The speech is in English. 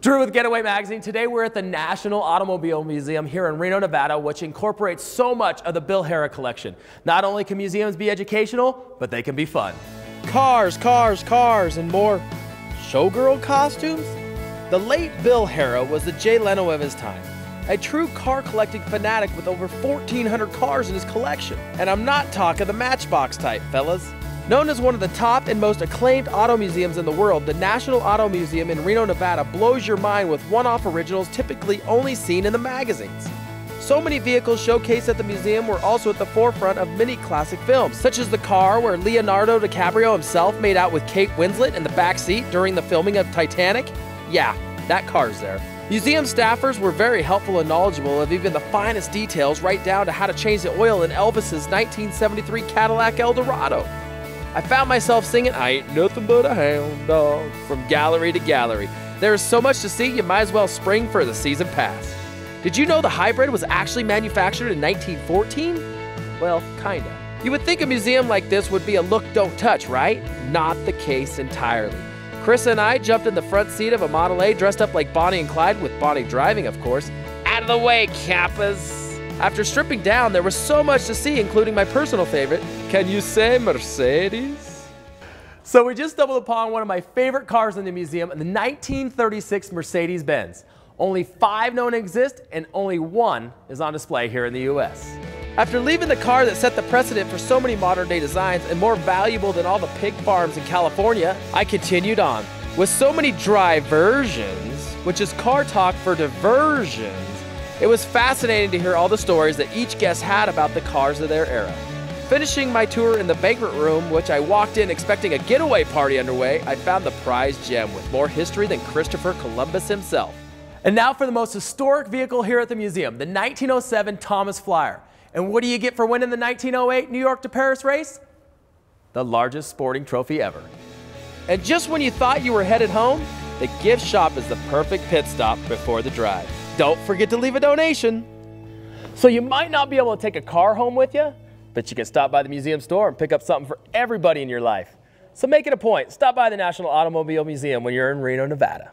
Drew with Getaway Magazine. Today we're at the National Automobile Museum here in Reno, Nevada, which incorporates so much of the Bill Harrah collection. Not only can museums be educational, but they can be fun. Cars, cars, cars, and more showgirl costumes? The late Bill Harrah was the Jay Leno of his time. A true car collecting fanatic with over 1,400 cars in his collection. And I'm not talking the Matchbox type, fellas. Known as one of the top and most acclaimed auto museums in the world, the National Auto Museum in Reno, Nevada blows your mind with one-off originals typically only seen in the magazines. So many vehicles showcased at the museum were also at the forefront of many classic films, such as the car where Leonardo DiCaprio himself made out with Kate Winslet in the back seat during the filming of Titanic. Yeah, that car's there. Museum staffers were very helpful and knowledgeable of even the finest details, right down to how to change the oil in Elvis's 1973 Cadillac Eldorado. I found myself singing "I Ain't Nothing But a Hound Dog" from gallery to gallery. There is so much to see, you might as well spring for the season pass. Did you know the hybrid was actually manufactured in 1914? Well, kinda. You would think a museum like this would be a look, don't touch, right? Not the case entirely. Chris and I jumped in the front seat of a Model A dressed up like Bonnie and Clyde, with Bonnie driving, of course. Out of the way, Kappas! After stripping down, there was so much to see, including my personal favorite, can you say Mercedes? So we just stumbled upon one of my favorite cars in the museum, the 1936 Mercedes-Benz. Only 5 known to exist, and only 1 is on display here in the US. After leaving the car that set the precedent for so many modern-day designs and more valuable than all the pig farms in California, I continued on. With so many dry versions, which is car talk for diversions, it was fascinating to hear all the stories that each guest had about the cars of their era. Finishing my tour in the banquet room, which I walked in expecting a getaway party underway, I found the prized gem with more history than Christopher Columbus himself. And now for the most historic vehicle here at the museum, the 1907 Thomas Flyer. And what do you get for winning the 1908 New York to Paris race? The largest sporting trophy ever. And just when you thought you were headed home, the gift shop is the perfect pit stop before the drive. Don't forget to leave a donation. So you might not be able to take a car home with you, but you can stop by the museum store and pick up something for everybody in your life. So make it a point, stop by the National Automobile Museum when you're in Reno, Nevada.